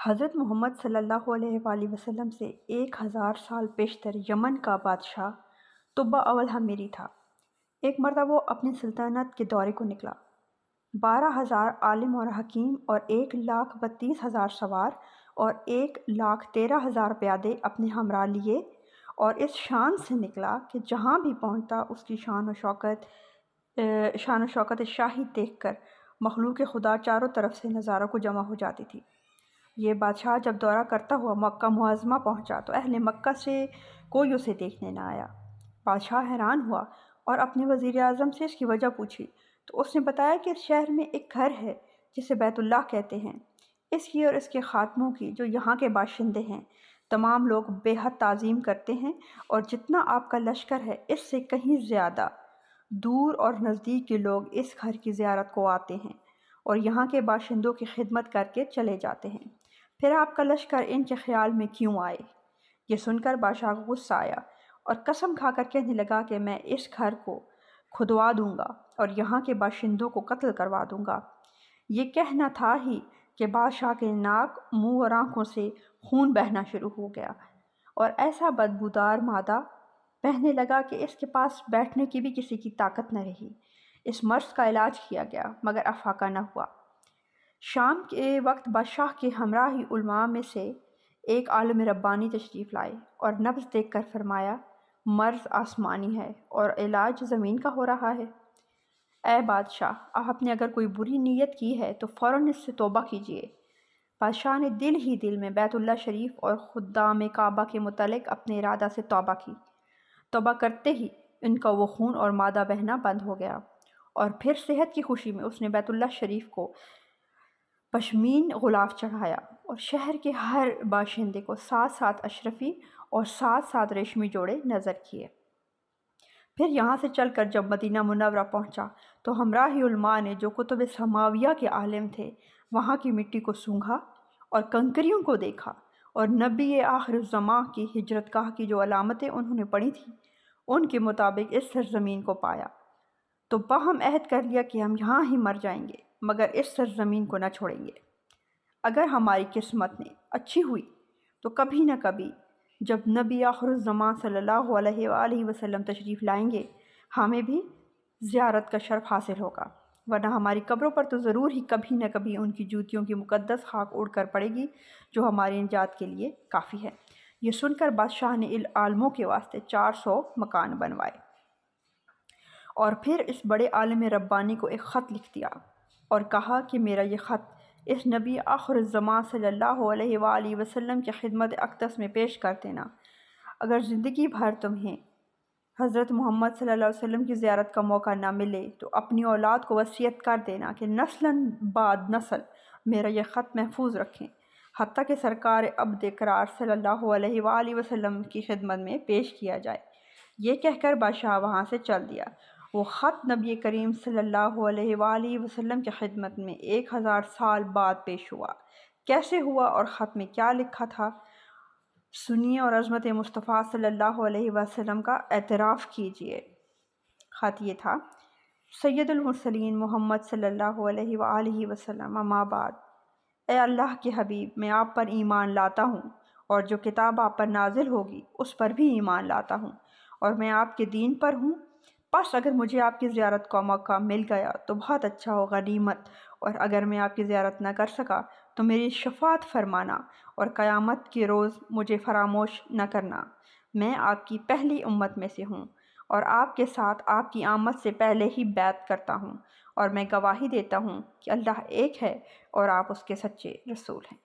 حضرت محمد صلی اللہ علیہ وآلہ وسلم سے 1000 سال پیشتر یمن کا بادشاہ طبع اول حمیری تھا۔ ایک مرتبہ وہ اپنی سلطنت کے دورے کو نکلا۔ 12,000 عالم اور حکیم اور 1,32,000 سوار اور 1,13,000 پیادے اپنے ہمراہ لیے، اور اس شان سے نکلا کہ جہاں بھی پہنچتا اس کی شان و شوکت شاہی دیکھ کر مخلوق خدا چاروں طرف سے نظاروں کو جمع ہو جاتی تھی۔ یہ بادشاہ جب دورہ کرتا ہوا مکہ معظمہ پہنچا تو اہل مکہ سے کوئی اسے دیکھنے نہ آیا۔ بادشاہ حیران ہوا اور اپنے وزیر اعظم سے اس کی وجہ پوچھی تو اس نے بتایا کہ اس شہر میں ایک گھر ہے جسے بیت اللہ کہتے ہیں۔ اس کی اور اس کے خادموں کی جو یہاں کے باشندے ہیں تمام لوگ بے حد تعظیم کرتے ہیں، اور جتنا آپ کا لشکر ہے اس سے کہیں زیادہ دور اور نزدیک کے لوگ اس گھر کی زیارت کو آتے ہیں اور یہاں کے باشندوں کی خدمت کر کے چلے جاتے ہیں۔ پھر آپ کا لشکر ان کے خیال میں کیوں آئے؟ یہ سن کر بادشاہ کو غصہ آیا اور قسم کھا کر کہنے لگا کہ میں اس گھر کو کھدوا دوں گا اور یہاں کے باشندوں کو قتل کروا دوں گا۔ یہ کہنا تھا ہی کہ بادشاہ کے ناک، منہ اور آنکھوں سے خون بہنا شروع ہو گیا، اور ایسا بدبودار مادہ بہنے لگا کہ اس کے پاس بیٹھنے کی بھی کسی کی طاقت نہ رہی۔ اس مرض کا علاج کیا گیا مگر افاقہ نہ ہوا۔ شام کے وقت بادشاہ کے ہمراہی علماء میں سے ایک عالم ربانی تشریف لائے اور نبض دیکھ کر فرمایا، مرض آسمانی ہے اور علاج زمین کا ہو رہا ہے۔ اے بادشاہ، آپ نے اگر کوئی بری نیت کی ہے تو فوراً اس سے توبہ کیجیے۔ بادشاہ نے دل ہی دل میں بیت اللہ شریف اور خدام کعبہ کے متعلق اپنے ارادہ سے توبہ کی۔ توبہ کرتے ہی ان کا وہ خون اور مادہ بہنا بند ہو گیا، اور پھر صحت کی خوشی میں اس نے بیت اللہ شریف کو پشمین غلاف چڑھایا اور شہر کے ہر باشندے کو 7 اشرفی اور 7 ریشمی جوڑے نظر کیے۔ پھر یہاں سے چل کر جب مدینہ منورہ پہنچا تو ہمراہی علماء نے جو کتب سماویہ کے عالم تھے وہاں کی مٹی کو سونگھا اور کنکریوں کو دیکھا، اور نبی آخر الزماں کی ہجرت گاہ کی جو علامتیں انہوں نے پڑھی تھیں ان کے مطابق اس سرزمین کو پایا، تو باہم عہد کر لیا کہ ہم یہاں ہی مر جائیں گے مگر اس سرزمین کو نہ چھوڑیں گے۔ اگر ہماری قسمت نے اچھی ہوئی تو کبھی نہ کبھی جب نبی آخر الزماں صلی اللہ علیہ وآلہ وسلم تشریف لائیں گے ہمیں بھی زیارت کا شرف حاصل ہوگا، ورنہ ہماری قبروں پر تو ضرور ہی کبھی نہ کبھی ان کی جوتیوں کی مقدس خاک اڑ کر پڑے گی جو ہماری نجات کے لیے کافی ہے۔ یہ سن کر بادشاہ نے عالموں کے واسطے 400 مکان بنوائے اور پھر اس بڑے عالم ربانی کو ایک خط لکھ دیا اور کہا کہ میرا یہ خط اس نبی آخر الزماں صلی اللہ علیہ وآلہ وسلم کی خدمت اقدس میں پیش کر دینا۔ اگر زندگی بھر تمہیں حضرت محمد صلی اللہ علیہ وسلم کی زیارت کا موقع نہ ملے تو اپنی اولاد کو وصیت کر دینا کہ نسلاً بعد نسل میرا یہ خط محفوظ رکھیں، حتیٰ کہ سرکار عبد اقرار صلی اللہ علیہ وآلہ وسلم کی خدمت میں پیش کیا جائے۔ یہ کہہ کر بادشاہ وہاں سے چل دیا۔ وہ خط نبی کریم صلی اللہ علیہ وآلہ وسلم کی خدمت میں 1000 سال بعد پیش ہوا۔ کیسے ہوا اور خط میں کیا لکھا تھا سنیے اور عظمت مصطفیٰ صلی اللہ علیہ وسلم کا اعتراف کیجیے۔ خط یہ تھا، سید المرسلین محمد صلی اللہ علیہ وآلہ وسلم، اما بعد۔ اے اللہ کے حبیب، میں آپ پر ایمان لاتا ہوں اور جو کتاب آپ پر نازل ہوگی اس پر بھی ایمان لاتا ہوں، اور میں آپ کے دین پر ہوں۔ پس اگر مجھے آپ کی زیارت کا موقع مل گیا تو بہت اچھا ہو، غنیمت، اور اگر میں آپ کی زیارت نہ کر سکا تو میری شفاعت فرمانا اور قیامت کے روز مجھے فراموش نہ کرنا۔ میں آپ کی پہلی امت میں سے ہوں اور آپ کے ساتھ آپ کی آمد سے پہلے ہی بیعت کرتا ہوں، اور میں گواہی دیتا ہوں کہ اللہ ایک ہے اور آپ اس کے سچے رسول ہیں۔